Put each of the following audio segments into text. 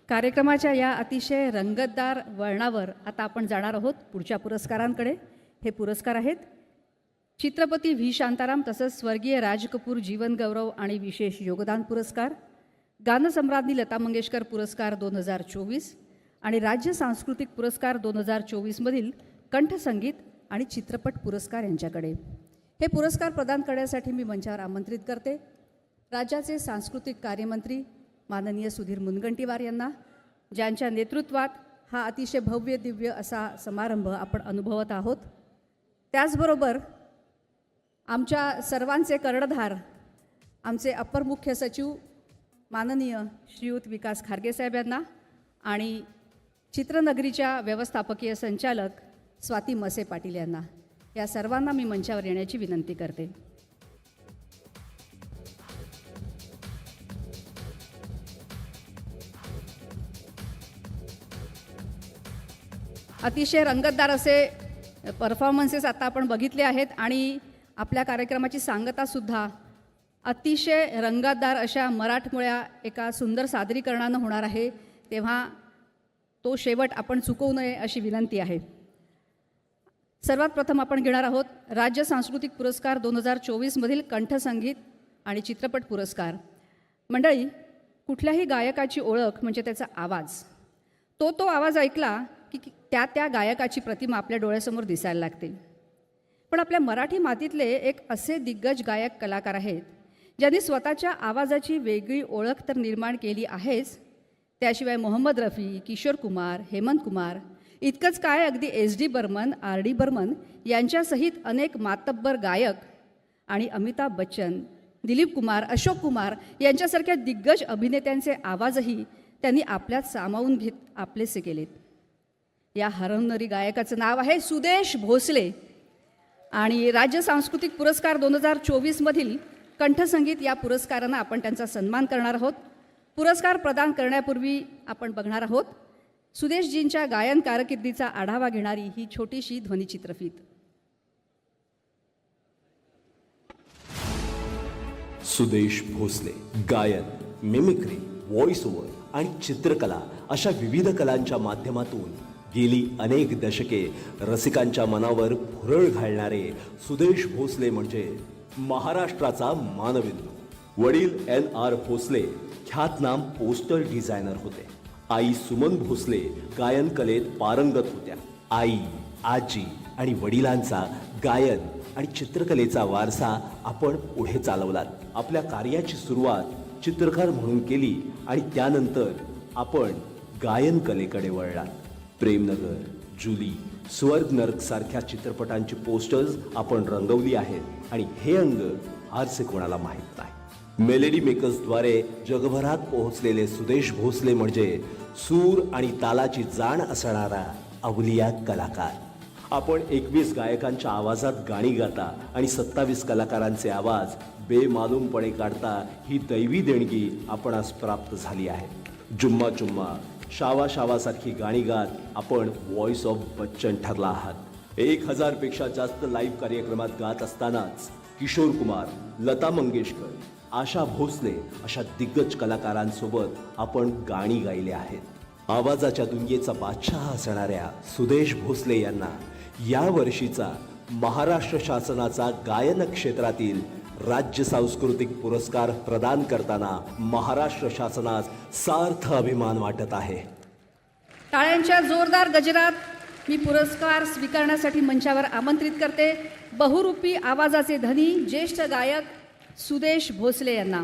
कार्यक्रमाच्या या अतिशय रंगतदार वळणावर आता आपण जाणार आहोत पुढच्या पुरस्कारांकडे. हे पुरस्कार आहेत चित्रपती व्ही शांताराम तसंच स्वर्गीय राज कपूर जीवन गौरव आणि विशेष योगदान पुरस्कार, गानसम्राज्ञी लता मंगेशकर पुरस्कार 2024 आणि राज्य सांस्कृतिक पुरस्कार 2024 मधील कंठसंगीत आणि चित्रपट पुरस्कार यांच्याकडे. हे पुरस्कार प्रदान करण्यासाठी मी मंचावर आमंत्रित करते राज्याचे सांस्कृतिक कार्यमंत्री माननीय सुधीर मुनगंटीवार यांना, ज्यांच्या नेतृत्वात हा अतिशय भव्य दिव्य असा समारंभ आपण अनुभवत आहोत. त्याचबरोबर आमच्या सर्वांचे कर्णधार आमचे अपर मुख्य सचिव माननीय श्रीयुत विकास खारगे साहेब यांना आणि चित्रनगरीच्या व्यवस्थापकीय संचालक स्वाती मसे पाटील यांना, या सर्वांना मी मंचावर येण्याची विनंती करते. अतिशय रंगतदार असे परफॉर्मन्सेस आता आपण बघितले आहेत आणि आपल्या कार्यक्रमाची सांगतासुद्धा अतिशय रंगतदार अशा मराठमोळ्या एका सुंदर सादरीकरणानं होणार आहे. तेव्हा तो शेवट आपण चुकवू नये अशी विनंती आहे. सर्वात प्रथम आपण घेणार आहोत राज्य सांस्कृतिक पुरस्कार 2024 मधील कंठसंगीत आणि चित्रपट पुरस्कार. मंडळी, कुठल्याही गायकाची ओळख म्हणजे त्याचा आवाज. तो आवाज ऐकला की त्या गायकाची प्रतिमा आपल्या डोळ्यासमोर दिसायला लागते. पण आपल्या मराठी मातीतले एक असे दिग्गज गायक कलाकार आहेत ज्यांनी स्वतःच्या आवाजाची वेगळी ओळख तर निर्माण केली आहेच, त्याशिवाय मोहम्मद रफी, किशोर कुमार, हेमंत कुमार इतकंच काय अगदी SD बर्मन, RD बर्मन यांच्यासहित अनेक मातब्बर गायक आणि अमिताभ बच्चन, दिलीप कुमार, अशोक कुमार यांच्यासारख्या दिग्गज अभिनेत्यांचे आवाजही त्यांनी आपल्यात सामावून घेत आपलेसे केलेत. या हरवणारी गायकाचं नाव आहे सुदेश भोसले आणि राज्य सांस्कृतिक पुरस्कार 2024 मधील कंठसंगीत या पुरस्कारानं आपण त्यांचा सन्मान करणार आहोत. पुरस्कार प्रदान करण्यापूर्वी आपण बघणार आहोत सुदेशजींच्या गायन कारकिर्दीचा आढावा घेणारी ही छोटीशी ध्वनिचित्रफीत. सुदेश भोसले गायन, मिमिक्री, व्हॉइस ओव्हर आणि चित्रकला अशा विविध कलांच्या माध्यमातून गेली अनेक दशके रसिकांच्या मनावर भुरळ घालणारे सुदेश भोसले म्हणजे महाराष्ट्राचा मानबिंदू. वडील NR भोसले ख्यातनाम पोस्टर डिझायनर होते. आई सुमन भोसले गायन कलेत पारंगत होत्या. आई, आजी आणि वडिलांचा गायन आणि चित्रकलेचा वारसा आपण पुढे चालवलात. आपल्या कार्याची सुरुवात चित्रकार म्हणून केली आणि त्यानंतर आपण गायन कलेकडे वळलात. प्रेमनगर, जुली, स्वर्ग नर्क सारख्या चित्रपटांची पोस्टर्स आपण रंगवली आहेत आणि हे अंग फारसे कोणाला माहीत नाही. मेलेडी मेकर्सद्वारे जगभरात पोहोचलेले सुदेश भोसले म्हणजे सूर आणि तालाची जाण असणारा अवलिया कलाकार. आपण 21 गायकांच्या आवाजात गाणी गाता आणि 27 कलाकारांचे आवाज बेमालूमपणे काढता ही दैवी देणगी आपणास प्राप्त झाली आहे. जुम्मा चुम्मा, शावा शावासारखी गाणी गात आपण व्हॉइस ऑफ बच्चन ठरला आहात. 1000 पेक्षा जास्त लाईव्ह कार्यक्रमात गात असतानाच किशोर कुमार, लता मंगेशकर, आशा भोसले अशा दिग्गज कलाकारांसोबत आपण गाणी गायले आहेत. आवाजाच्या दुनियेचा बादशाह असणाऱ्या सुदेश भोसले यांना या वर्षीचा महाराष्ट्र शासनाचा गायन क्षेत्रातील राज्य सांस्कृतिक पुरस्कार प्रदान करताना महाराष्ट्र शासनास सार्थ अभिमान वाटत आहे. टाळ्यांच्या जोरदार गजरात मी पुरस्कार स्वीकारण्यासाठी मंचावर आमंत्रित करते बहुरूपी आवाजाचे धनी ज्येष्ठ गायक सुदेश भोसले यांना.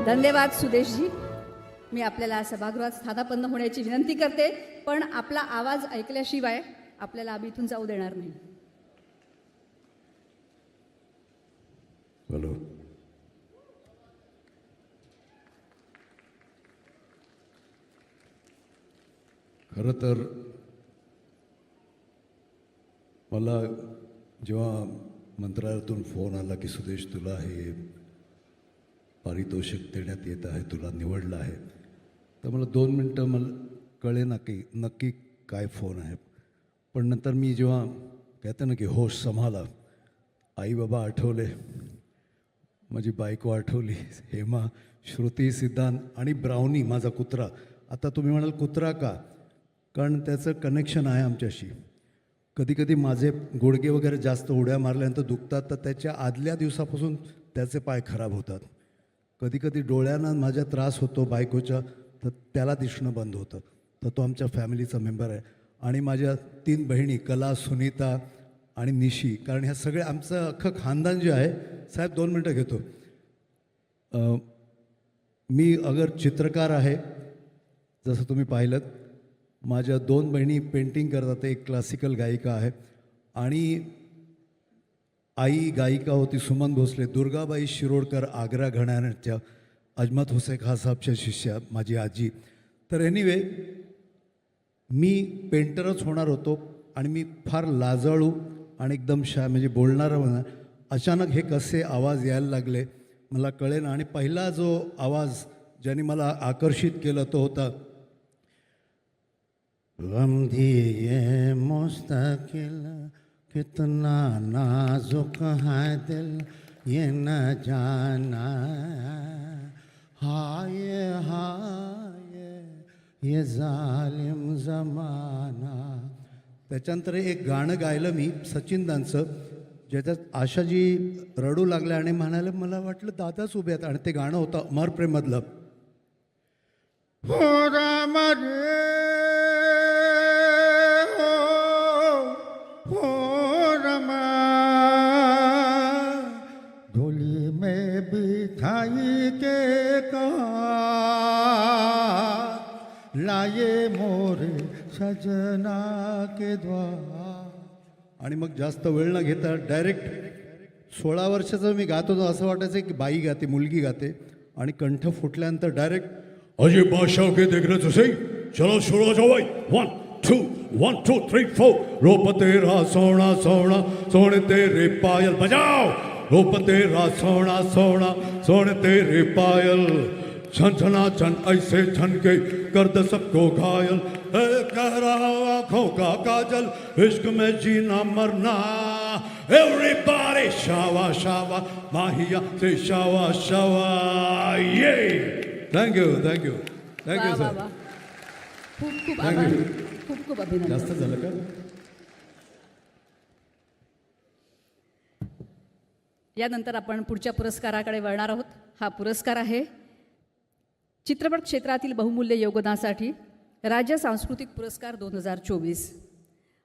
धन्यवाद सुदेशजी. मी आपल्याला सभागृहात स्थानापन्न होण्याची विनंती करते, पण आपला आवाज ऐकल्याशिवाय आपल्याला आम्ही इथून जाऊ देणार नाही. हॅलो. खरं तर मला जेव्हा मंत्रालयातून फोन आला की सुदेश तुला हे पारितोषिक देण्यात येत आहे, तुला निवडलं आहे, तर मला 2 मिनटं मला कळेना की नक्की काय फोन आहे. पण नंतर मी जेव्हा कहते ना की होश संभाला, आई बाबा आठवले, माझी बायको आठवली, हेमा, श्रुती, सिद्धांत आणि ब्राउनी माझा कुत्रा. आता तुम्ही म्हणाल कुत्रा का? कारण त्याचं कनेक्शन आहे आमच्याशी. कधी कधी माझे गुडघे वगैरे जास्त उड्या मारल्यानंतर दुखतात, तर त्याच्या आदल्या दिवसापासून त्याचे पाय खराब होतात. कधी कधी डोळ्यांना माझ्या त्रास होतो बायकोच्या, तर त्याला दिसणं बंद होतं. तर तो आमच्या फॅमिलीचा मेंबर आहे. आणि माझ्या 3 बहिणी कला, सुनीता आणि निशी, कारण ह्या सगळे आमचं अख्खं खानदान जे आहे. साहेब 2 मिनटं घेतो. मी अगर चित्रकार आहे, जसं तुम्ही पाहिलं. माझ्या 2 बहिणी पेंटिंग करतात, एक क्लासिकल गायिका आहे आणि आई गायिका होती सुमन भोसले. दुर्गाबाई शिरोडकर आग्रा घराण्याच्या अजमत हुसेन खान साहेबच्या शिष्या माझी आजी. तर एनिवे मी पेंटरच होणार होतो आणि मी फार लाजाळू आणि एकदम म्हणजे बोलणारा म्हणा. अचानक हे कसे आवाज यायला लागले मला कळेन. आणि पहिला जो आवाज ज्याने मला आकर्षित केलं तो होता गम दिए मुस्तकिल कितना नाजुक है दिल ये न जाना हाय हाय ये जालिम जमाना. त्याच्यानंतर एक गाणं गायलं मी सचिनदांचं, ज्याच्यात आशाजी रडू लागल्या आणि म्हणाले मला वाटलं दादाच उभे आहेत. आणि ते गाणं होतं अमर प्रेममधलं. हो राम रे हो रमा ढोली में बिठाई के कहा लाये मोरे सजना के द्वार. आणि मग जास्त वेळ न घेता डायरेक्ट 16 वर्षाचं मी गात होतो. असं वाटायचं की बाई गाते, मुलगी गाते. आणि कंठ फुटल्यानंतर डायरेक्ट अजय बादशाह के देख रहे तो सही, चलो शुरू जाओ भाई. 1 2 1 2 3 4 रूप तेरा सोना सोना सोने तेरे पायल बजाओ. रूप तेरा सोना सोना सोने तेरे पायल छन छना छन ऐसे छन के कर दे सबको घायल. कह रहा आँखों का काजल इश्क में जीना मरना. एवरीबॉडी शावा शावा माहिया से शावा शावा. ये थँक्यू थँक्यू थँक्यू वा, वा, सर. वा. खूप खूप आभार, खूप खूप अभिनंदन. जास्त झालं का? यानंतर आपण पुढच्या पुरस्काराकडे वळणार आहोत. हा पुरस्कार आहे चित्रपट क्षेत्रातील बहुमूल्य योगदानासाठी राज्य सांस्कृतिक पुरस्कार 2024.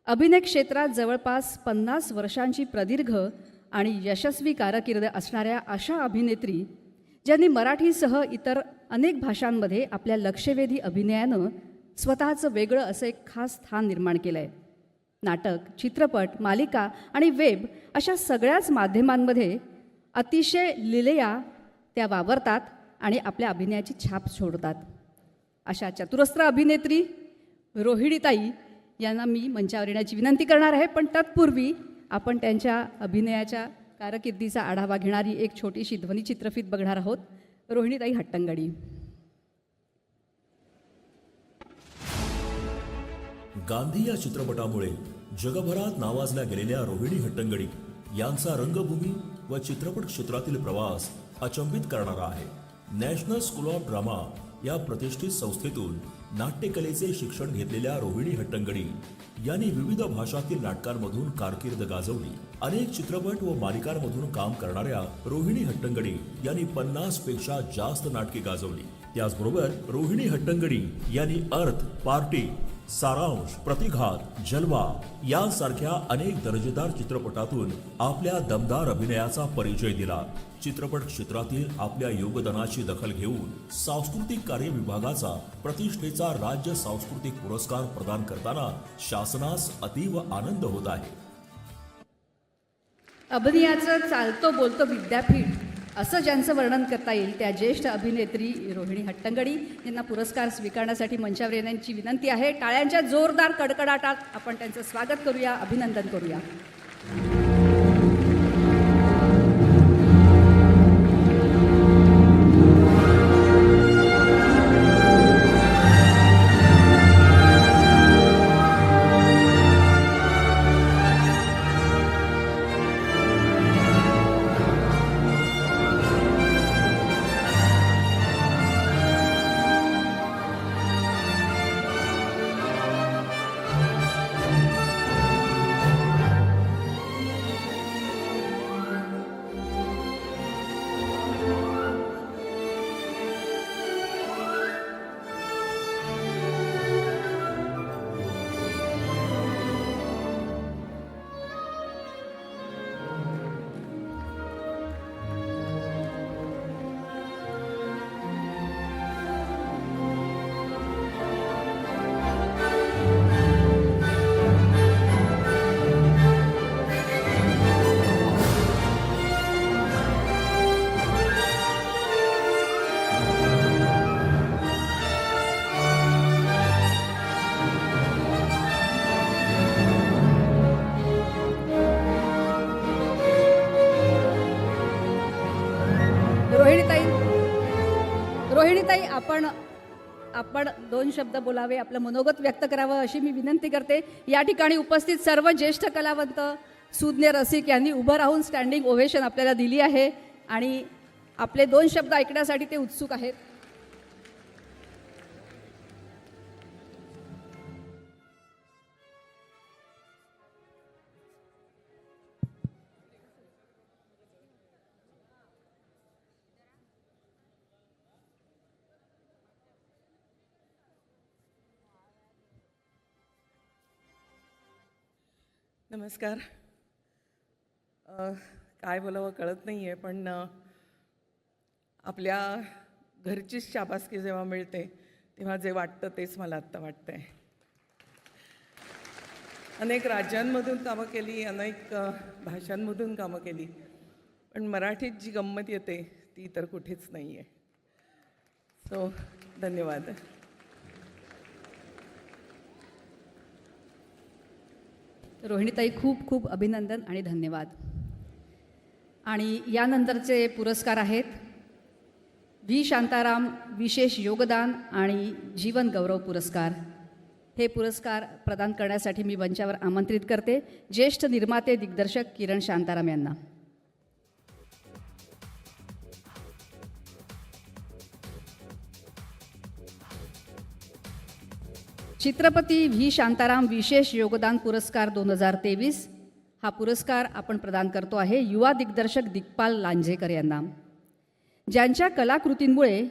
अभिनय क्षेत्रात जवळपास 50 वर्षांची प्रदीर्घ आणि यशस्वी कारकीर्द असणाऱ्या अशा अभिनेत्री ज्यांनी मराठीसह इतर अनेक भाषांमध्ये आपल्या लक्षवेधी अभिनयानं स्वतःचं वेगळं असं एक खास स्थान निर्माण केलं आहे. नाटक, चित्रपट, मालिका आणि वेब अशा सगळ्याच माध्यमांमध्ये अतिशय लिलया त्या वावरतात आणि आपल्या अभिनयाची छाप सोडतात. अशा चतुरस्र अभिनेत्री रोहिणीताई यांना मी मंचावर येण्याची विनंती करणार आहे. पण तत्पूर्वी आपण त्यांच्या अभिनयाच्या कारकिर्दीचा आढावा घेणारी एक छोटीशी ध्वनिचित्रफीत बघणार आहोत. रोहिणीताई हट्टंगडी. गांधी या चित्रपटामुळे जगभरात नावाजल्या गेलेल्या रोहिणी हट्टंगडी यांचा रंगभूमी व चित्रपट क्षेत्रातील प्रवास अचंबित करणारा आहे. नॅशनल स्कूल ऑफ ड्रामा या प्रतिष्ठित संस्थेतून नाट्यकलेचे शिक्षण घेतलेल्या रोहिणी हट्टंगडी यांनी विविध भाषातील नाटकांमधून कारकीर्द गाजवली. अनेक चित्रपट व मालिकांमधून काम करणाऱ्या रोहिणी हट्टंगडी यांनी 50 पेक्षा जास्त नाटके गाजवली. त्याचबरोबर रोहिणी हट्टंगडी यांनी अर्थ, पार्टी, सारांश, प्रतिघात, जलवा यांसारख्या अनेक दर्जेदार चित्रपटातून आपल्या दमदार अभिनयाचा परिचय दिला. चित्रपट क्षेत्रातील आपल्या योगदानाची दखल घेऊन सांस्कृतिक कार्य विभागाचा प्रतिष्ठेचा राज्य सांस्कृतिक पुरस्कार प्रदान करताना शासनास अतीव आनंद होत आहे. अभिनयाचं चालतो बोलतो विद्यापीठ असं ज्यांचं वर्णन करता येईल त्या ज्येष्ठ अभिनेत्री रोहिणी हट्टंगडी यांना पुरस्कार स्वीकारण्यासाठी मंचावर येण्याची विनंती आहे. टाळ्यांच्या जोरदार कडकडाटात आपण त्यांचं स्वागत करूया, अभिनंदन करूया. रोहिणीताई आपण 2 शब्द बोलावे, आपलं मनोगत व्यक्त करावं अशी मी विनंती करते. या ठिकाणी उपस्थित सर्व ज्येष्ठ कलावंत, सुज्ञ रसिक यांनी उभं राहून स्टँडिंग ओव्हेशन आपल्याला दिली आहे आणि आपले 2 शब्द ऐकण्यासाठी ते उत्सुक आहेत. नमस्कार. काय बोलावं कळत नाही आहे, पण आपल्या घरचीच शाबासकी जेव्हा मिळते तेव्हा जे वाटतं तेच मला आत्ता वाटतंय. अनेक राज्यांमधून कामं केली, अनेक भाषांमधून कामं केली, पण मराठीत जी गंमत येते ती तर कुठेच नाही आहे. सो धन्यवाद. रोहिणीताई खूप खूप अभिनंदन आणि धन्यवाद. आणि यानंतरचे पुरस्कार आहेत व्ही शांताराम विशेष योगदान आणि जीवन गौरव पुरस्कार. हे पुरस्कार प्रदान करण्यासाठी मी मंचावर आमंत्रित करते ज्येष्ठ निर्माते दिग्दर्शक किरण शांताराम यांना. चित्रपती व्ही शांताराम विशेष योगदान पुरस्कार 2023 हा पुरस्कार आपण प्रदान करतो आहे युवा दिग्दर्शक दिग्पाल लांजेकर यांना, ज्यांच्या कलाकृतींमुळे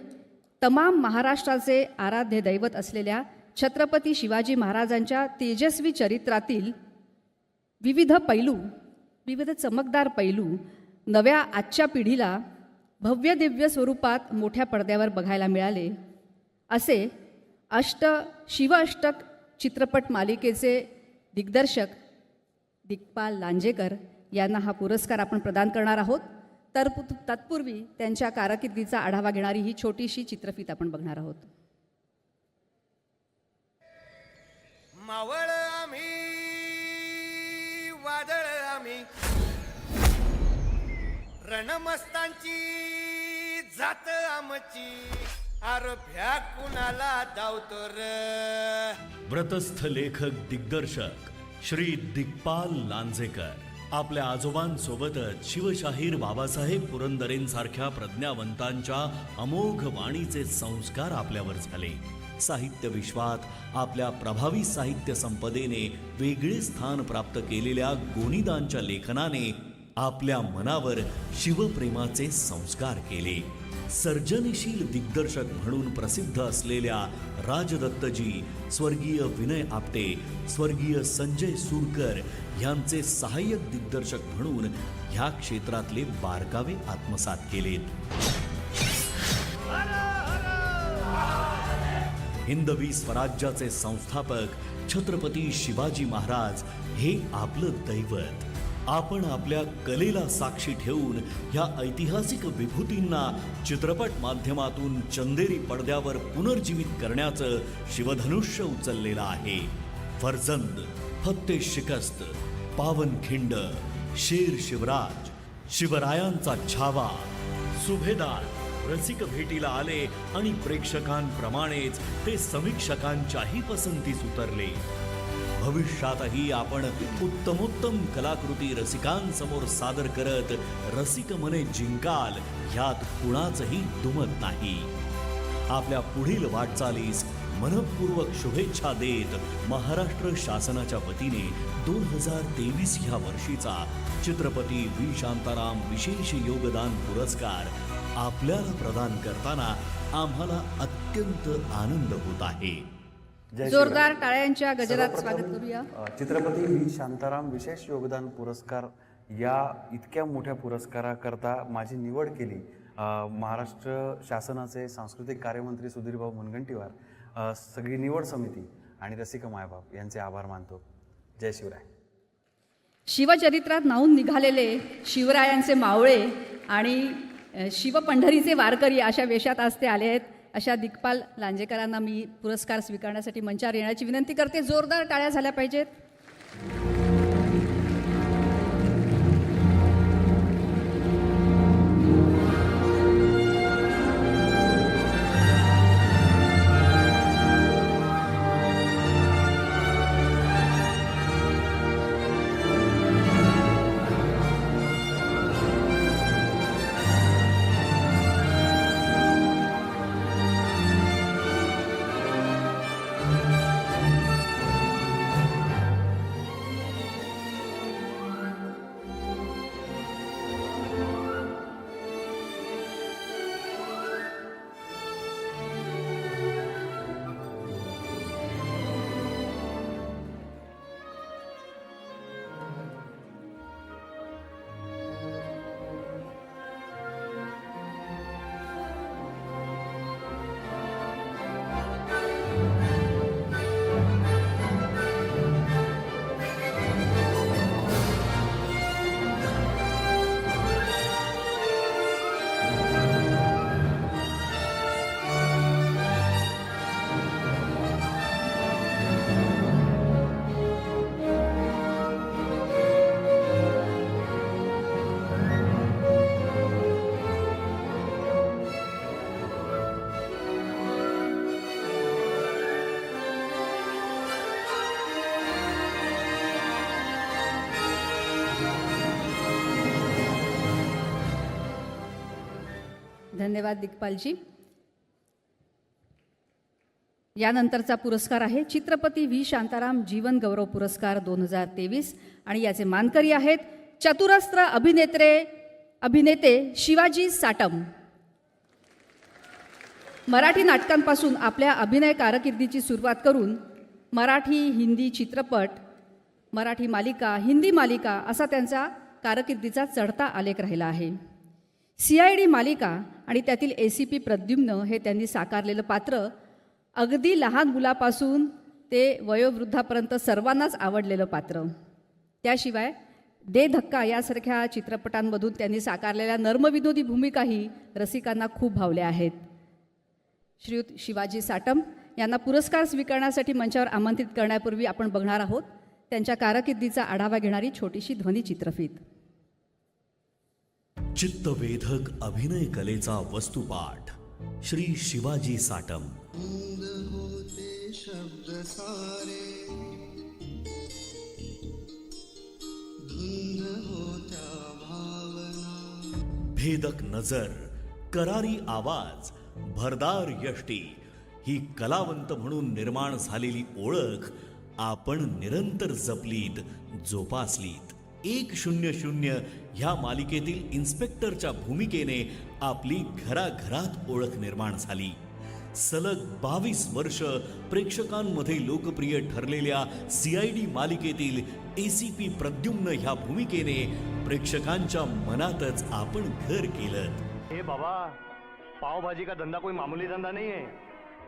तमाम महाराष्ट्राचे आराध्य दैवत असलेल्या छत्रपती शिवाजी महाराजांच्या तेजस्वी चरित्रातील विविध चमकदार पैलू नव्या आजच्या पिढीला भव्य दिव्य स्वरूपात मोठ्या पडद्यावर बघायला मिळाले. असे शिवअष्टक चित्रपट मालिकेचे दिग्दर्शक दिग्पाल लांजेकर यांना हा पुरस्कार आपण प्रदान करणार आहोत. तर तत्पूर्वी त्यांच्या कारकिर्दीचा आढावा घेणारी ही छोटीशी चित्रफीत आपण बघणार आहोत. मावळ आम्ही वादळ आम्ही रणमस्तांची जात आमची आरभ्या कुणाला धावतो र. व्रतस्थ लेखक दिग्दर्शक श्री दिग्पाल लांजेकर आपल्या आजोबांसोबतच शिवशाहीर बाबासाहेब पुरंदरेंसारख्या प्रज्ञावंतांच्या अमोघ वाणीचे संस्कार आपल्यावर झाले. साहित्य विश्वात आपल्या प्रभावी साहित्य संपदेने वेगळे स्थान प्राप्त केलेल्या गोनीदांच्या लेखनाने आपल्या मनावर शिवप्रेमाचे संस्कार केले. सर्जनशील दिग्दर्शक म्हणून प्रसिद्ध असलेल्या राजदत्तजी, स्वर्गीय विनय आपटे, स्वर्गीय संजय सुरकर यांचे सहाय्यक दिग्दर्शक म्हणून ह्या क्षेत्रातले बारकावे आत्मसात केलेत. हिंदवी स्वराज्याचे संस्थापक छत्रपती शिवाजी महाराज हे आपलं दैवत. आपण आपल्या कलेला साक्षी ठेवून ह्या ऐतिहासिक विभूतींना चित्रपट माध्यमातून चंदेरी पडद्यावर पुनर्जीवित करण्याचं शिवधनुष्य उचललेलं आहे. फर्जंद, फत्ते शिकस्त, पावनखिंड, शेर शिवराज, शिवरायांचा छावा, सुभेदार रसिक भेटीला आले आणि प्रेक्षकांप्रमाणेच ते समीक्षकांच्याही पसंतीस उतरले. भविष्यातही आपण उत्तमोत्तम कलाकृती रसिकांसमोर सादर करत रसिक मने जिंकाल ह्यात कुणाचंही दुमत नाही. आपल्या पुढील वाटचालीस मनपूर्वक शुभेच्छा देत महाराष्ट्र शासनाच्या वतीने 2023 ह्या वर्षीचा चित्रपती व्ही शांताराम विशेष योगदान पुरस्कार आपल्याला प्रदान करताना आम्हाला अत्यंत आनंद होत आहे. जोरदार टाळ्यांच्या गजरात स्वागत करूया. चित्रपती व्ही शांताराम विशेष योगदान पुरस्कार या इतक्या मोठ्या पुरस्काराकरता माझी निवड केली महाराष्ट्र शासनाचे सांस्कृतिक कार्यमंत्री सुधीरभाऊ मुनगंटीवार, सगळी निवड समिती आणि रसिक मायबाप यांचे आभार मानतो. जय शिवराय. शिवचरित्रात न्हाऊन निघालेले शिवरायांचे मावळे आणि शिवपंढरीचे वारकरी अशा वेशात आज ते आले आहेत. अशा दिग्पाल लांजेकरांना मी पुरस्कार स्वीकारण्यासाठी मंचावर येण्याची विनंती करते. जोरदार टाळ्या झाल्या पाहिजेत. धन्यवाद दिग्पालजी. यानंतरचा पुरस्कार आहे चित्रपती व्ही शांताराम जीवन गौरव पुरस्कार 2023 आणि याचे मानकरी आहेत चतुरस्त्र अभिनेते शिवाजी साटम. मराठी नाटकांपासून आपल्या अभिनय कारकिर्दीची सुरुवात करून मराठी, हिंदी चित्रपट, मराठी मालिका, हिंदी मालिका असा त्यांचा कारकिर्दीचा चढता आलेख राहिला आहे. CID मालिका आणि त्यातील ACP प्रद्युम्न हे त्यांनी साकारलेलं पात्र अगदी लहान मुलापासून ते वयोवृद्धापर्यंत सर्वांनाच आवडलेलं पात्र. त्याशिवाय दे धक्का यासारख्या चित्रपटांमधून त्यांनी साकारलेल्या नर्मविनोदी भूमिकाही रसिकांना खूप भावल्या आहेत. श्रीयुत शिवाजी साटम यांना पुरस्कार स्वीकारण्यासाठी मंचावर आमंत्रित करण्यापूर्वी आपण बघणार आहोत त्यांच्या कारकिर्दीचा आढावा घेणारी छोटीशी ध्वनी चित्रफीत. चित्तवेधक अभिनय कलेचा वस्तुपाठ श्री शिवाजी साटम. शब्द सारे धुंद होत्या भावना. भेदक नजर, करारी आवाज, भरदार यष्टी ही कलावंत म्हणून निर्माण झालेली ओळख आपण निरंतर जपलीत, जोपासलीत. 100 ह्या मालिकेतील इन्स्पेक्टरच्या भूमिकेने आपली घराघरात ओळख निर्माण झाली. सलग 22 वर्ष प्रेक्षकांमध्ये लोकप्रिय ठरलेल्या CID मालिकेतील ACP प्रद्युम्न ह्या भूमिकेने प्रेक्षकांच्या मनातच आपण घर केलं. ए बाबा, पाव भाजी का धंधा कोई मामूली धंधा नहीं है.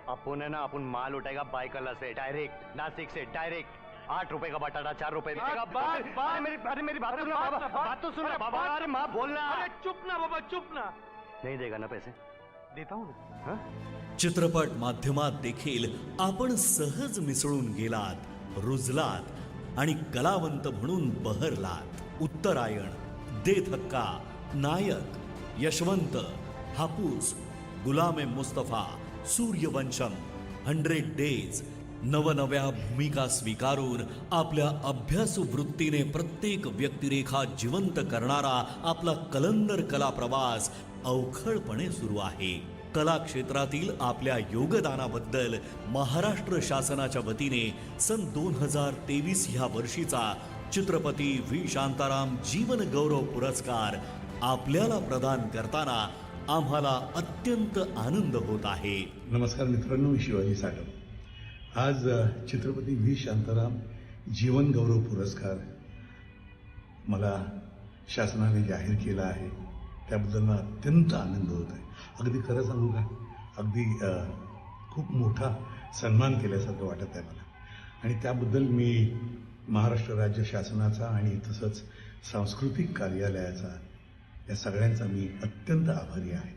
अपन है ना, अपन माल उठाएगा बाइकला से डायरेक्ट, नासिक से डायरेक्ट. 8 रुपए का बटाटा 4 रुपए में. अरे मेरी बात सुनो बाबा, बात तो सुनो बाबा. अरे माँ बोलना. अरे चुप ना बाबा, चुप ना. नहीं देगा ना पैसे? देता हूँ. हाँ? चित्रपट माध्यमात देखील आपण सहज मिसळून गेलात, रुजलात आणि कलावंत म्हणून बहरलात. उत्तरायण, दे धक्का, नायक, यशवंत, हापूस, गुलाम मुस्तफा, सूर्यवंशम, 100 डेज, नवनव्या भूमिका स्वीकारून आपल्या अभ्यासू वृत्तीने प्रत्येक व्यक्तिरेखा जिवंत करणारा आपला कलंदर कला प्रवास अवखळपणे सुरू आहे. कला क्षेत्रातील आपल्या योगदानाबद्दल महाराष्ट्र शासनाच्या वतीने सन 2023 ह्या वर्षीचा चित्रपती V. शांताराम जीवन गौरव पुरस्कार आपल्याला प्रदान करताना आम्हाला अत्यंत आनंद होत आहे. नमस्कार मित्रांनो, मी शिवाजी साटम. आज चित्रपती V. शांताराम जीवन गौरव पुरस्कार मला शासनाने जाहीर केला आहे. त्याबद्दल मला अत्यंत आनंद होत आहे. अगदी खरं सांगू का, अगदी खूप मोठा सन्मान केल्यासारखं वाटत आहे मला. आणि त्याबद्दल मी महाराष्ट्र राज्य शासनाचा आणि तसंच सांस्कृतिक कार्यालयाचा, या सगळ्यांचा मी अत्यंत आभारी आहे.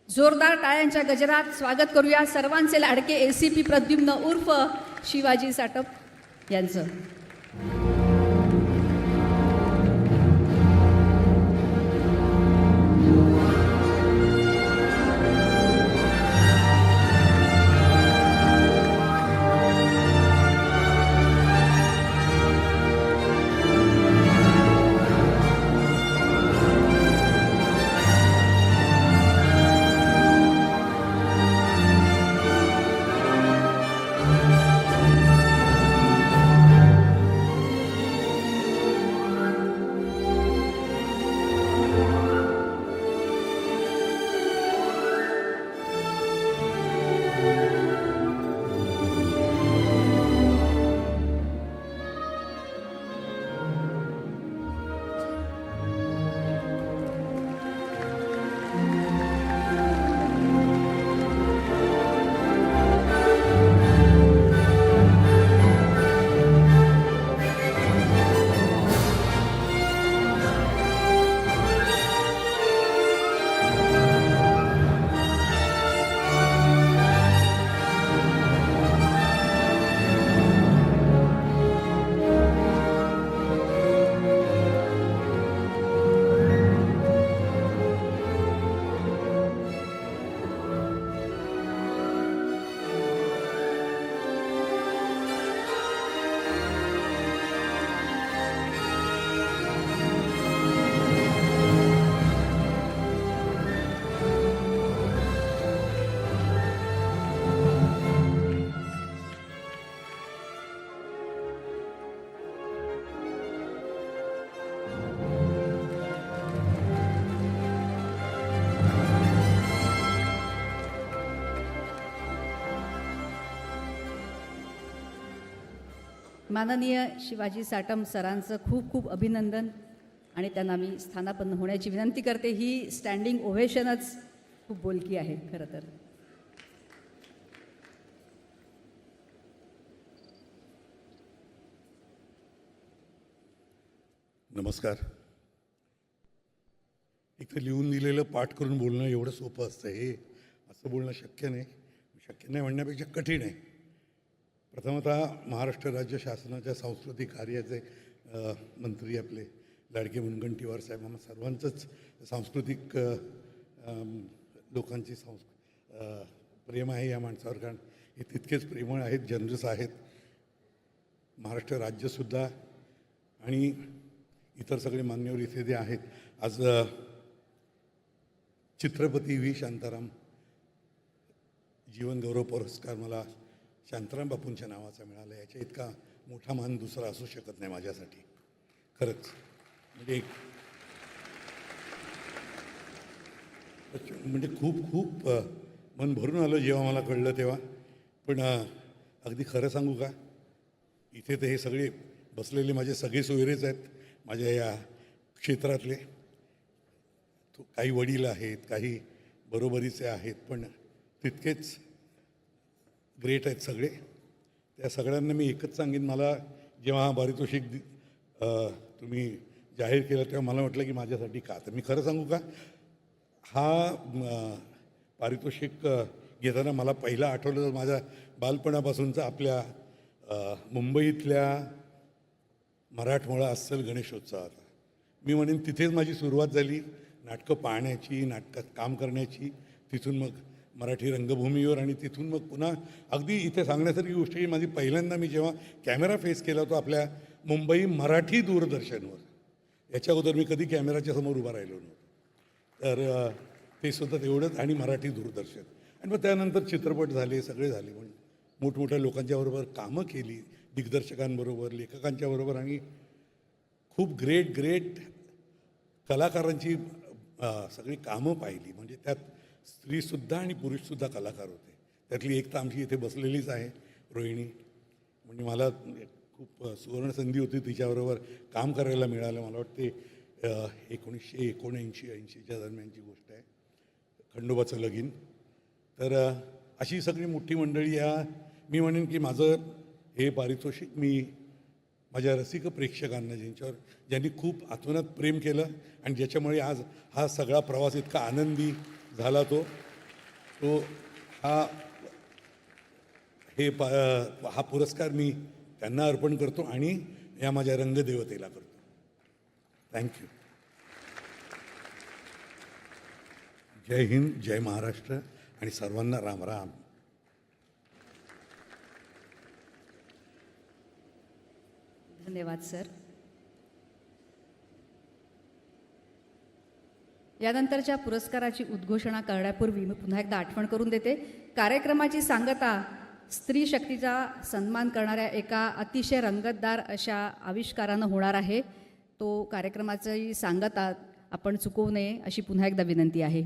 जोरदार टाळ्यांच्या गजरात स्वागत करूया सर्वांचे लाडके ACP प्रद्युम्न उर्फ शिवाजी साटप यांचं. माननीय शिवाजी साटम सरांचं खूप खूप अभिनंदन आणि त्यांना मी स्थानापन्न होण्याची विनंती करते. ही स्टँडिंग ओव्हेशनच खूप बोलकी आहे खरं तर. नमस्कार. एक तर लिहून दिलेलं पाठ करून बोलणं एवढं सोपं असतं, हे असं बोलणं शक्य नाही. शक्य नाही म्हणण्यापेक्षा कठीण आहे. प्रथमतः महाराष्ट्र राज्य शासनाच्या सांस्कृतिक कार्याचे मंत्री आपले लाडके मुनगंटीवार साहेब, आम्हा सर्वांचंच सांस्कृतिक लोकांची प्रेम आहे या माणसावर, कारण हे तितकेच प्रेमळ आहेत, जनरस आहेत. महाराष्ट्र राज्यसुद्धा आणि इतर सगळे मान्यवर इथे जे आहेत. आज चित्रपती V. शांताराम जीवन गौरव पुरस्कार मला शांताराम बापूंच्या नावाचा मिळाला. याच्या इतका मोठा मान दुसरा असू शकत नाही माझ्यासाठी खरंच. म्हणजे खूप खूप मन भरून आलं जेव्हा मला कळलं तेव्हा. पण अगदी खरं सांगू का, इथे तर हे सगळे बसलेले माझे सगळे सोयरेच आहेत माझ्या या क्षेत्रातले. काही वडील आहेत, काही बरोबरीचे आहेत, पण तितकेच ग्रेट आहेत सगळे. त्या सगळ्यांना मी एकच सांगेन, मला जेव्हा हा पारितोषिक तुम्ही जाहीर केलं तेव्हा मला वाटलं की माझ्यासाठी का. तर मी खरं सांगू का, हा पारितोषिक घेताना मला पहिलं आठवलं तर माझ्या बालपणापासूनचा आपल्या मुंबईतल्या मराठमोळा अस्सल गणेशोत्सवाचा. मी म्हणेन तिथेच माझी सुरुवात झाली नाटकं पाहण्याची, नाटकात काम करण्याची. तिथून मग मराठी रंगभूमीवर आणि तिथून मग पुन्हा अगदी इथे सांगण्यासारखी गोष्ट की माझी पहिल्यांदा मी जेव्हा कॅमेरा फेस केला होता आपल्या मुंबई मराठी दूरदर्शनवर, याच्या अगोदर मी कधी कॅमेराच्या समोर उभा राहिलो नव्हतो. तर ते सुद्धा तेवढंच, आणि मराठी दूरदर्शन. आणि मग त्यानंतर चित्रपट झाले, सगळे झाले. पण मोठमोठ्या लोकांच्याबरोबर कामं केली, दिग्दर्शकांबरोबर, लेखकांच्याबरोबर, आणि खूप ग्रेट कलाकारांची सगळी कामं पाहिली. म्हणजे त्यात स्त्रीसुद्धा आणि पुरुषसुद्धा कलाकार होते. त्यातली एक तर आमची इथे बसलेलीच आहे रोहिणी. म्हणजे मला खूप सुवर्ण संधी होती तिच्याबरोबर काम करायला मिळालं. मला वाटते 1979-80च्या दरम्यानची गोष्ट आहे, खंडोबाचं लगीन. तर अशी सगळी मोठी मंडळी मी म्हणेन की माझं हे पारितोषिक मी माझ्या रसिक प्रेक्षकांना, ज्यांनी खूप आतोनात प्रेम केलं आणि ज्याच्यामुळे आज हा सगळा प्रवास इतका आनंदी झाला, तो हा पुरस्कार मी त्यांना अर्पण करतो आणि या माझ्या रंगदेवतेला करतो. थँक्यू. जय हिंद, जय महाराष्ट्र, आणि सर्वांना राम राम. धन्यवाद सर. यानंतरच्या पुरस्काराची उद्घोषणा करण्यापूर्वी मी पुन्हा एकदा आठवण करून देते, कार्यक्रमाची सांगता स्त्री शक्तीचा सन्मान करणाऱ्या एका अतिशय रंगतदार अशा आविष्कारानं होणार आहे. तो कार्यक्रमाची सांगता आपण चुकवू नये अशी पुन्हा एकदा विनंती आहे.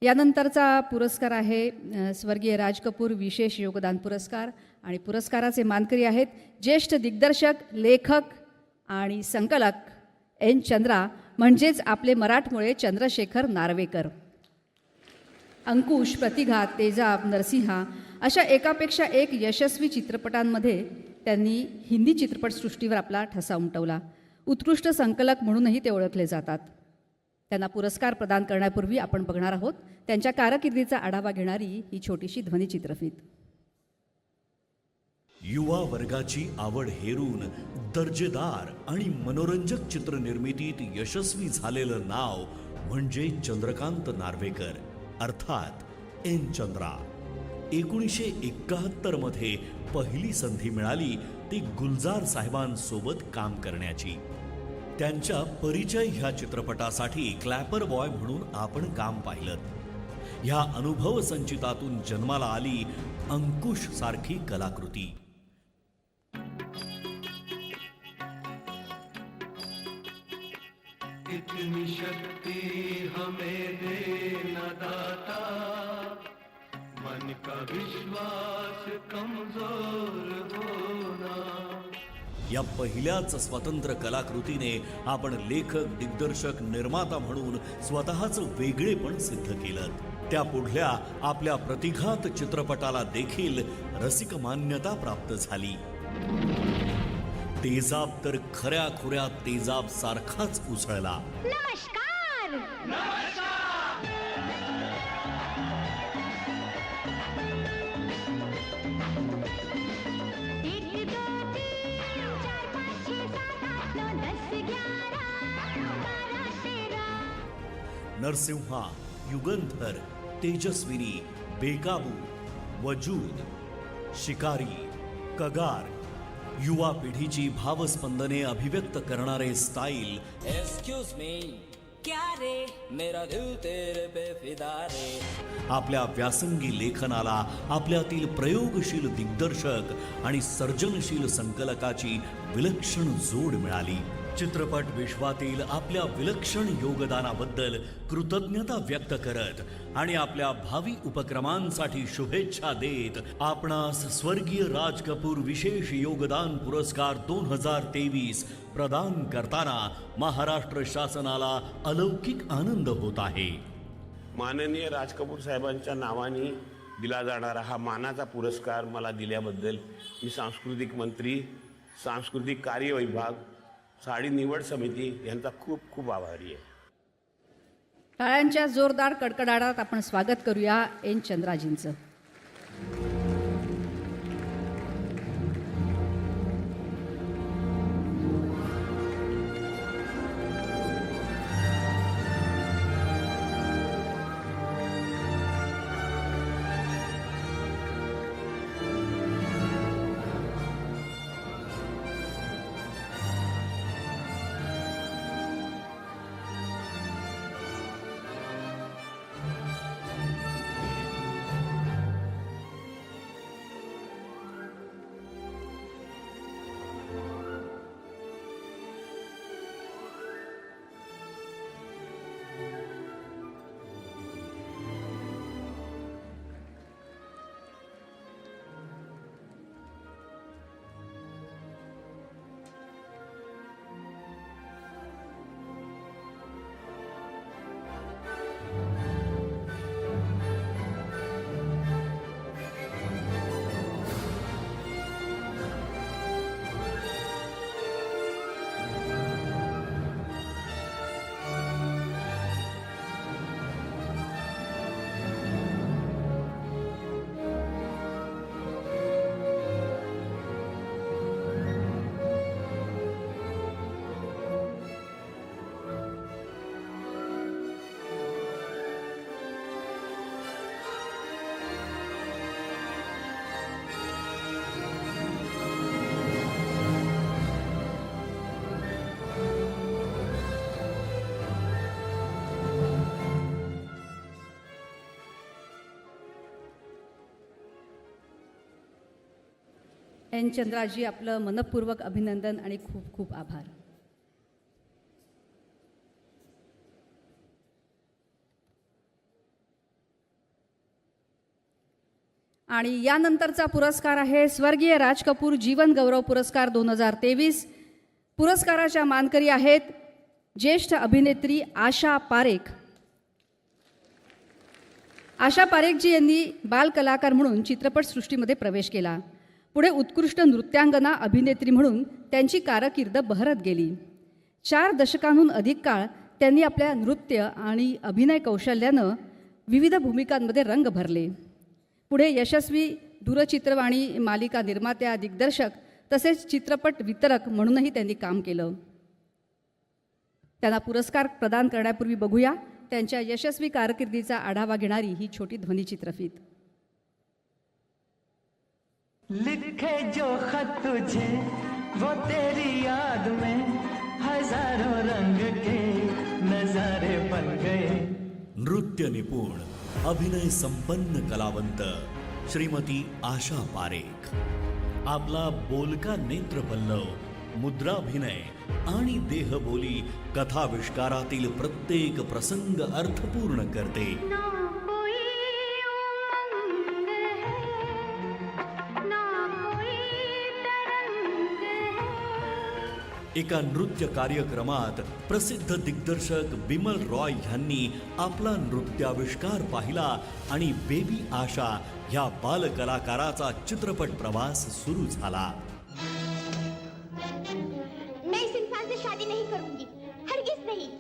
यानंतरचा पुरस्कार आहे स्वर्गीय राज कपूर विशेष योगदान पुरस्कार, आणि पुरस्काराचे मानकरी आहेत ज्येष्ठ दिग्दर्शक, लेखक आणि संकलक एन चंद्रा, म्हणजेच आपले मराठमोळे चंद्रशेखर नार्वेकर. अंकुश, प्रतिघात, तेजाब, नरसिंहा अशा एकापेक्षा एक यशस्वी चित्रपटांमध्ये त्यांनी हिंदी चित्रपटसृष्टीवर आपला ठसा उमटवला. उत्कृष्ट संकलक म्हणूनही ते ओळखले जातात. त्यांना पुरस्कार प्रदान करण्यापूर्वी आपण बघणार आहोत त्यांच्या कारकिर्दीचा आढावा घेणारी ही छोटीशी ध्वनिचित्रफीत. युवा वर्गाची आवड हेरून दर्जेदार आणि मनोरंजक चित्रनिर्मितीत यशस्वी झालेलं नाव म्हणजे चंद्रकांत नार्वेकर, अर्थात एन चंद्रा. 1971 मध्ये पहिली संधी मिळाली ती गुलजार साहेबांसोबत काम करण्याची. त्यांच्या परिचय ह्या चित्रपटासाठी क्लॅपर बॉय म्हणून आपण काम पाहिलं. ह्या अनुभव संचितातून जन्माला आली अंकुश सारखी कलाकृती. इतनी शक्ति हमें देना दाता, मन का विश्वास कमजोर होना. या पहिल्याच स्वतंत्र कलाकृतीने आपण लेखक, दिग्दर्शक, निर्माता म्हणून स्वतःचं वेगळेपण सिद्ध केलं. त्या पुढल्या आपल्या प्रतिघात चित्रपटाला देखील रसिक मान्यता प्राप्त झाली. तेजाब तर खऱ्या खुऱ्या तेजाब सारखाच उसळला. नमस्कार. नरसिंहा, युगंधर, तेजस्विनी, बेकाबू, वजूद, शिकारी, कगार, युवा पिढीची भावस्पंदने अभिव्यक्त करणारे स्टाईल. एक्सक्यूज मी, क्या रे, मेरा दिल तेरे पे फिदा रे. आपल्या व्यासंगी लेखनाला आपल्यातील प्रयोगशील दिग्दर्शक आणि सर्जनशील संकलकाची विलक्षण जोड मिळाली. चित्रपट विश्वातील आपल्या विलक्षण योगदानाबद्दल कृतज्ञता व्यक्त करत आणि आपल्या भावी उपक्रमांसाठी शुभेच्छा देत आपणास स्वर्गीय राज कपूर विशेष योगदान पुरस्कार 2023 प्रदान करताना महाराष्ट्र शासनाला अलौकिक आनंद होत आहे. माननीय राज कपूर साहेबांच्या नावाने दिला जाणारा हा मानाचा पुरस्कार मला दिल्याबद्दल मी सांस्कृतिक मंत्री, सांस्कृतिक कार्य विभाग, साडी निवड समिती यांचा खूप खूप आभारी आहे. टाळ्यांच्या जोरदार कडकडाटात आपण स्वागत करूया एन चंद्राजींचं. एन चंद्राजी, आपलं मनपूर्वक अभिनंदन आणि खूप खूप आभार. आणि यानंतरचा पुरस्कार आहे स्वर्गीय राज कपूर जीवन गौरव पुरस्कार 2023. पुरस्काराच्या मानकरी आहेत ज्येष्ठ अभिनेत्री आशा पारेख. आशा पारेखजी यांनी बालकलाकार म्हणून चित्रपटसृष्टीमध्ये प्रवेश केला. पुढे उत्कृष्ट नृत्यांगना अभिनेत्री म्हणून त्यांची कारकीर्द बहरत गेली. 4 दशकांहून अधिक काळ त्यांनी आपल्या नृत्य आणि अभिनय कौशल्यानं विविध भूमिकांमध्ये रंग भरले. पुढे यशस्वी दूरचित्रवाणी मालिका निर्मात्या, दिग्दर्शक तसेच चित्रपट वितरक म्हणूनही त्यांनी काम केलं. त्यांना पुरस्कार प्रदान करण्यापूर्वी बघूया त्यांच्या यशस्वी कारकिर्दीचा आढावा घेणारी ही छोटी ध्वनिचित्रफीत. लिखे जो खत तुझे वो तेरी याद में हजारों रंग के नजारे बन गए. नृत्य निपुण, अभिनय संपन्न कलावंत श्रीमती आशा पारेख. आपला बोलका नेत्रपल्लव, मुद्राभिनय आणि देहबोली कथाविष्कारातील प्रत्येक प्रसंग अर्थपूर्ण करते. एका नृत्य कार्यक्रमात प्रसिद्ध दिग्दर्शक बिमल रॉय यांनी आपला नृत्याविष्कार पाहिला आणि बेबी आशा ह्या बालकलाकाराचा चित्रपट प्रवास सुरू झाला. मैं इस इंसान से शादी नहीं करूंगी, हरगिज नहीं.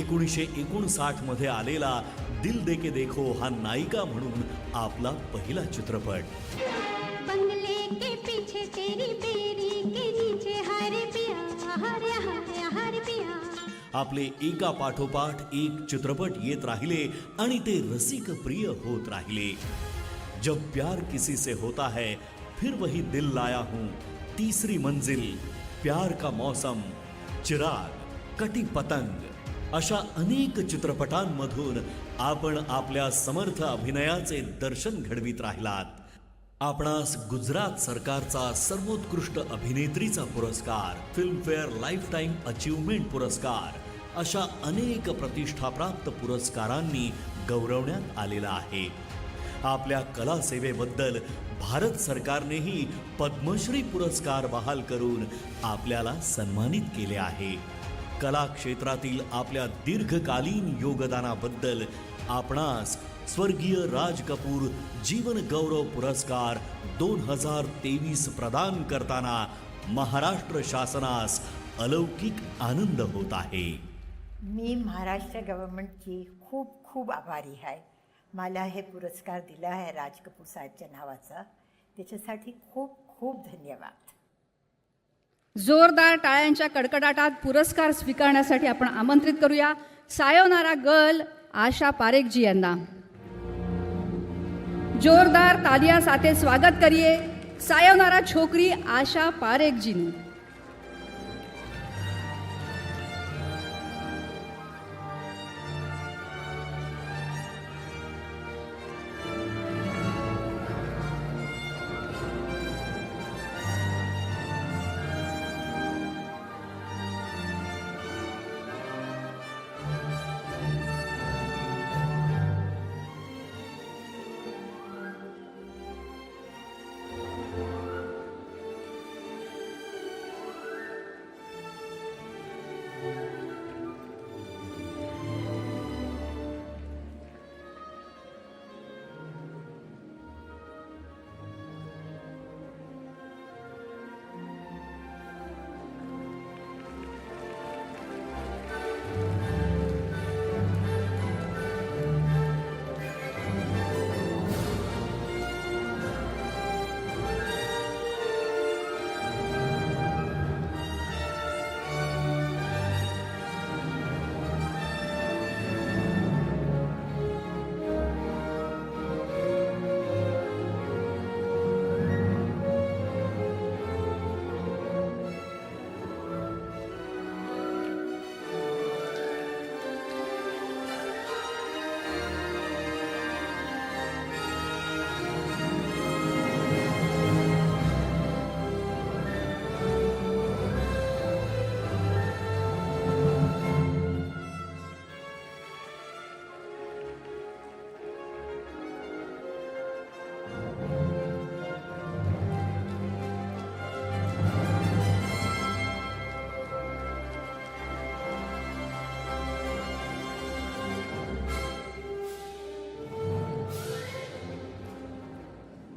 1959 मध्ये आलेला दिल दे के देखो हा नायिका म्हणून आपला पहिला चित्रपट. बंगले के पीछे तेरी बेरी के नीचे हरे पिया हरे पिया. आपले एका पाठोपाठ एक चित्रपट येत राहिले आणि ते रसिक प्रिय होत राहिले. जब प्यार किसी से होता है फिर वही दिल लाया हूं, तीसरी मंजिल, प्यार का मौसम, चिराग, कटी पतंग अशा अनेक चित्रपटांमधून आपण आपल्या समर्थ अभिनयाचे दर्शन घडवीत राहिलात. आपणास गुजरात सरकारचा सर्वोत्कृष्ट अभिनेत्रीचा पुरस्कार, फिल्मफेअर लाईफ टाईम अचीवमेंट पुरस्कार अशा अनेक प्रतिष्ठाप्राप्त पुरस्कारांनी गौरवण्यात आलेला आहे. आपल्या कला सेवेबद्दल भारत सरकारनेही पद्मश्री पुरस्कार बहाल करून आपल्याला सन्मानित केले आहे. कला क्षेत्रातील आपल्या दीर्घकालीन योगदानाबद्दल आपणास स्वर्गीय राज कपूर जीवन गौरव पुरस्कार 2023 प्रदान करताना महाराष्ट्र शासनास अलौकिक आनंद होत आहे. मी महाराष्ट्र गव्हर्नमेंटची खूप खूप आभारी आहे. मला हे पुरस्कार दिला आहे राज कपूर साहेबच्या नावाचा, त्याच्यासाठी खूप खूप धन्यवाद. जोरदार टाळ्यांच्या कडकडाटात पुरस्कार स्वीकारण्यासाठी आपण आमंत्रित करूया सायोनारा गर्ल आशा पारेख जी यांना. जोरदार तालियां साथे स्वागत करिए सायोनारा छोकरी आशा पारेख जी ने.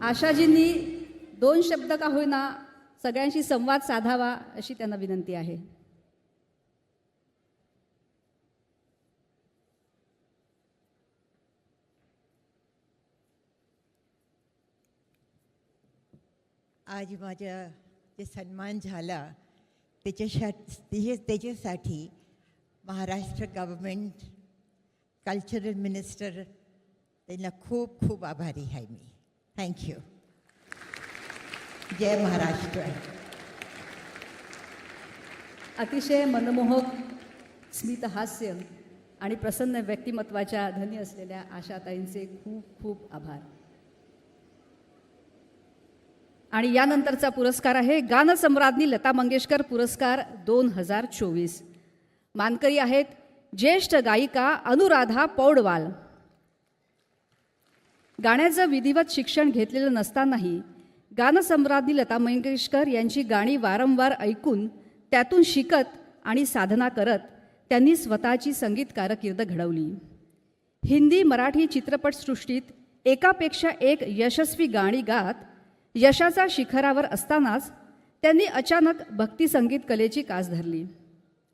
आशाजींनी 2 शब्द का होईना सगळ्यांशी संवाद साधावा अशी त्यांना विनंती आहे. आज माझा जे सन्मान झाला त्याच्यासाठी महाराष्ट्र गव्हर्नमेंट कल्चरल मिनिस्टर त्यांना खूप खूप आभारी आहे मी. थँक्यू. जय महाराष्ट्र. अतिशय मनमोहक स्मितहास्य आणि प्रसन्न व्यक्तिमत्वाच्या धनी असलेल्या आशाताईंचे खूप खूप आभार. आणि यानंतरचा पुरस्कार आहे गानसम्राज्ञी लता मंगेशकर पुरस्कार 2024. मानकरी आहेत ज्येष्ठ गायिका अनुराधा पौडवाल. गाण्याचं विधिवत शिक्षण घेतलेलं नसतानाही गानसम्राज्ञी लता मंगेशकर यांची गाणी वारंवार ऐकून त्यातून शिकत आणि साधना करत त्यांनी स्वतःची संगीत कारकीर्द घडवली. हिंदी मराठी चित्रपटसृष्टीत एकापेक्षा एक यशस्वी गाणी गात यशाच्या शिखरावर असतानाच त्यांनी अचानक भक्तिसंगीत कलेची कास धरली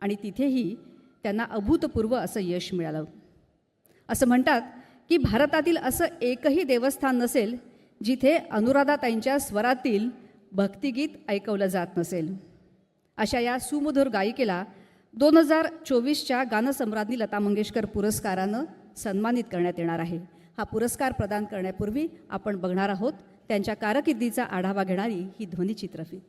आणि तिथेही त्यांना अभूतपूर्व असं यश मिळालं. असं म्हणतात की भारतातील असं एकही देवस्थान नसेल जिथे अनुराधाताईंच्या स्वरातील भक्तिगीत ऐकवलं जात नसेल. अशा या सुमधुर गायिकेला 2024च्या गानसम्राज्ञी लता मंगेशकर पुरस्कारानं सन्मानित करण्यात येणार आहे. हा पुरस्कार प्रदान करण्यापूर्वी आपण बघणार आहोत त्यांच्या कारकिर्दीचा आढावा घेणारी ही ध्वनिचित्रफीत.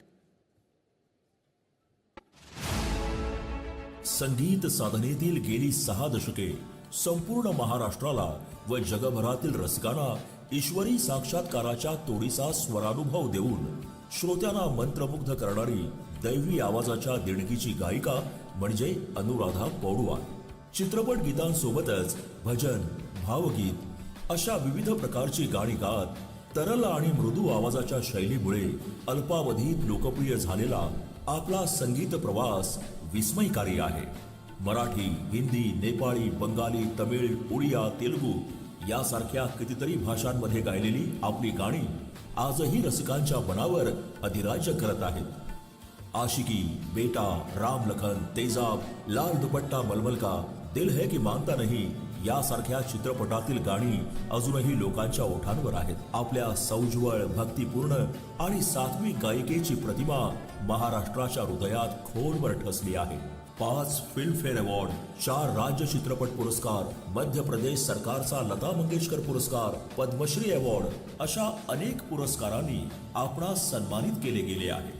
संगीत साधनेतील गेली 6 दशके संपूर्ण महाराष्ट्राला व जगभरातील रसिकांना ईश्वरी साक्षात्काराच्या तोडीचा स्वरानुभव देऊन श्रोत्यांना मंत्रमुग्ध करणारी दैवी आवाजाच्या देणगीची गायिका म्हणजे अनुराधा पौडवाल. चित्रपट गीतांसोबतच भजन, भावगीत अशा विविध प्रकारची गाणी गात तरल आणि मृदू आवाजाच्या शैलीमुळे अल्पावधीत लोकप्रिय झालेला आपला संगीत प्रवास विस्मयकारी आहे. मराठी, हिंदी, नेपाळी, बंगाली, तमिळ, उडिया, तेलुगू यासारख्या कितीतरी भाषांमध्ये गायलेली आपली गाणी आजही रसिकांच्या मनावर अधिराज्य करत आहेत. आशिकी, बेटा, राम लखन, तेजाब, लाल दुपट्टा मलमल का, दिल है की मानता नहीं यासारख्या चित्रपटातील गाणी अजूनही लोकांच्या ओठांवर आहेत. आपल्या सौज्वळ, भक्तिपूर्ण आणि सात्विक गायिकेची प्रतिमा महाराष्ट्राच्या हृदयात खोलवर ठसली आहे. 5 फिल्मफेअर अवॉर्ड, 4 राज्य चित्रपट पुरस्कार, मध्य प्रदेश सरकारचा लता मंगेशकर पुरस्कार, पद्मश्री अवॉर्ड अशा अनेक पुरस्कारांनी आपणास सन्मानित केले गेले आहे.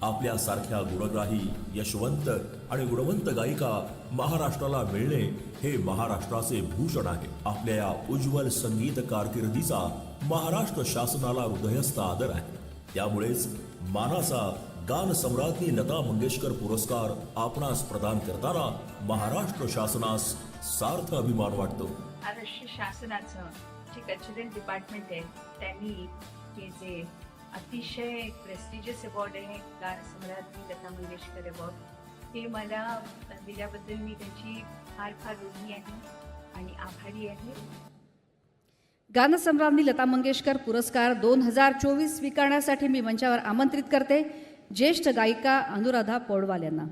आपल्यासारख्या गुणग्राही, यशवंत आणि गुणवंत गायिका महाराष्ट्राला मिळणे हे महाराष्ट्राचे भूषण आहे. आपल्या या उज्ज्वल संगीत कारकिर्दीचा महाराष्ट्र शासनाला हृदयस्थ आदर आहे. त्यामुळेच मानाचा गान सम्राज्ञी लता मंगेशकर पुरस्कार आपणास प्रदान करताना महाराष्ट्र शासनास सार्थ अभिमान वाटतो. महाराष्ट्र शासनाचं जे कल्चरल डिपार्टमेंट आहे त्यांनी हे जे अतिशय प्रेस्टिजियस अवॉर्ड आहे गान सम्राज्ञी लता मंगेशकर अवॉर्ड, हे मला दिल्याबद्दल मी त्यांची फार फार ऋणी आहे आणि आभारी आहे. गानसम्राज्ञी लता मंगेशकर पुरस्कार 2024 स्वीकारण्यासाठी मी मंचावर आमंत्रित करते ज्येष्ठ गायिका अनुराधा पौडवाल यांना.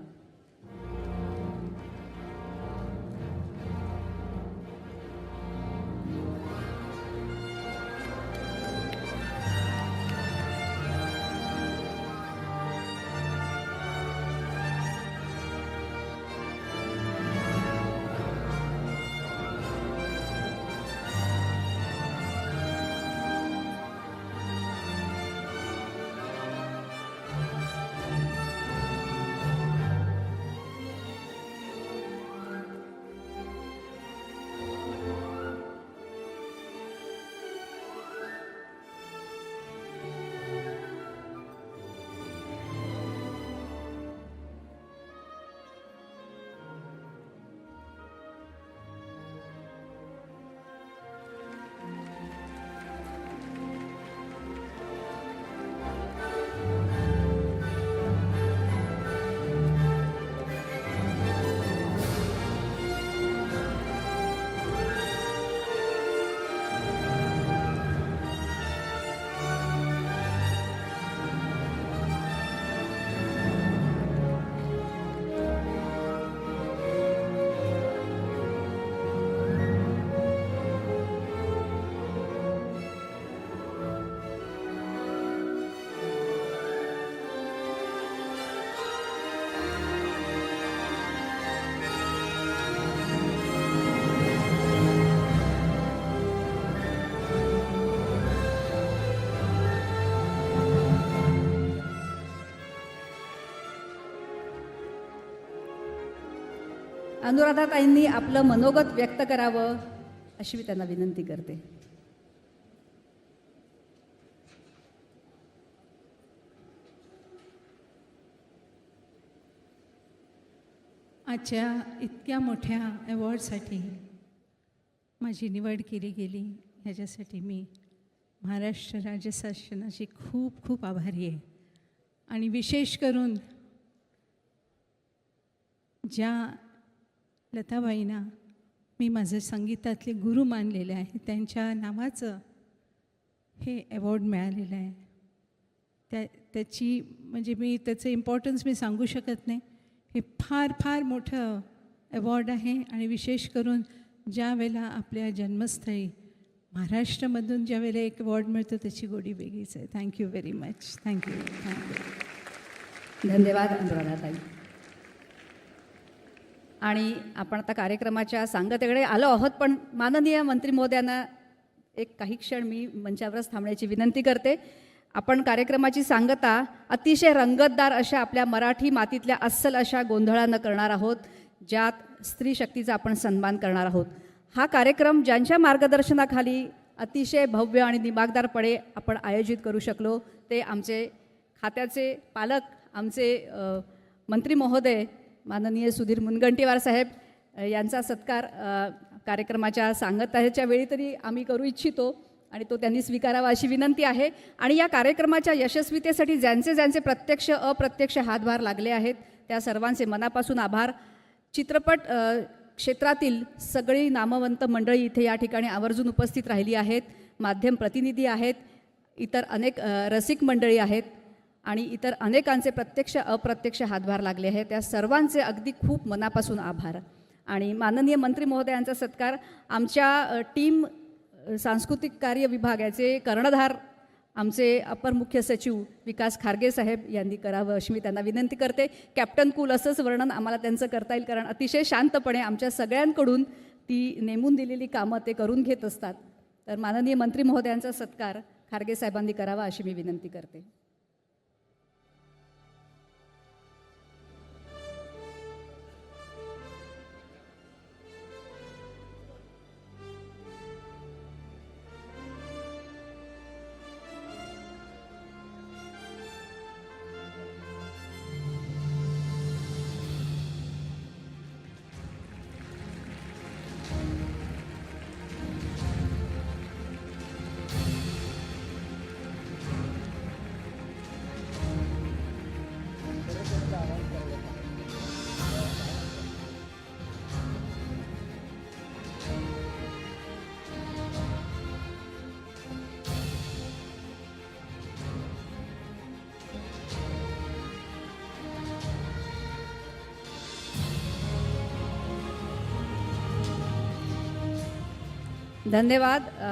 अनुराधाताईंनी आपलं मनोगत व्यक्त करावं अशी मी त्यांना विनंती करते. आजच्या इतक्या मोठ्या अवॉर्डसाठी माझी निवड केली गेली ह्याच्यासाठी मी महाराष्ट्र राज्य शासनाची खूप खूप आभारी आहे. आणि विशेष करून ज्या लताबाईंना मी माझे संगीतातले गुरु मानलेले आहे त्यांच्या नावाचं हे अवॉर्ड मिळालेलं आहे. त्याची म्हणजे मी त्याचं इम्पॉर्टन्स मी सांगू शकत नाही. हे फार फार मोठं अवॉर्ड आहे आणि विशेष करून ज्या वेळेला आपल्या जन्मस्थळी महाराष्ट्रामधून ज्या वेळेला एक अवॉर्ड मिळतो त्याची गोडी वेगळीच आहे. Thank you very much. थँक्यू. धन्यवाद अनुराधाताई. आणि आपण आता कार्यक्रमाच्या सांगतेकडे आलो आहोत, पण माननीय मंत्री महोदयांना एक काही क्षण मी मंचावरच थांबण्याची विनंती करते. आपण कार्यक्रमाची सांगता अतिशय रंगतदार अशा आपल्या मराठी मातीतल्या अस्सल अशा गोंधळानं करणार आहोत, ज्यात स्त्री शक्तीचा आपण सन्मान करणार आहोत. हा कार्यक्रम ज्यांच्या मार्गदर्शनाखाली अतिशय भव्य आणि दिमागदारपणे आपण आयोजित करू शकलो ते आमचे खात्याचे पालक, आमचे मंत्री महोदय माननीय सुधीर मुनगंटीवार साहेब यांचा सत्कार कार्यक्रमाच्या सांगताच्या वेळी तरी आम्ही करू इच्छितो आणि तो त्यांनी स्वीकारावा अशी विनंती आहे. आणि या कार्यक्रमाच्या यशस्वीतेसाठी ज्यांचे ज्यांचे प्रत्यक्ष अप्रत्यक्ष हातभार लागले आहेत त्या सर्वांचे मनापासून आभार. चित्रपट क्षेत्रातील सगळी नामवंत मंडळी इथे या ठिकाणी आवर्जून उपस्थित राहिली आहेत, माध्यम प्रतिनिधी आहेत, इतर अनेक रसिक मंडळी आहेत आणि इतर अनेकांचे प्रत्यक्ष अप्रत्यक्ष हातभार लागले आहेत. त्या सर्वांचे अगदी खूप मनापासून आभार. आणि माननीय मंत्री महोदयांचा सत्कार आमच्या टीम सांस्कृतिक कार्य विभागाचे कर्णधार आमचे अपर मुख्य सचिव विकास खारगे साहेब यांनी करावं अशी मी त्यांना विनंती करते. कॅप्टन कूल असंच वर्णन आम्हाला त्यांचं करता येईल, कारण अतिशय शांतपणे आमच्या सगळ्यांकडून ती नेमून दिलेली कामं ते करून घेत असतात. तर माननीय मंत्री महोदयांचा सत्कार खारगे साहेबांनी करावा अशी मी विनंती करते. धन्यवाद.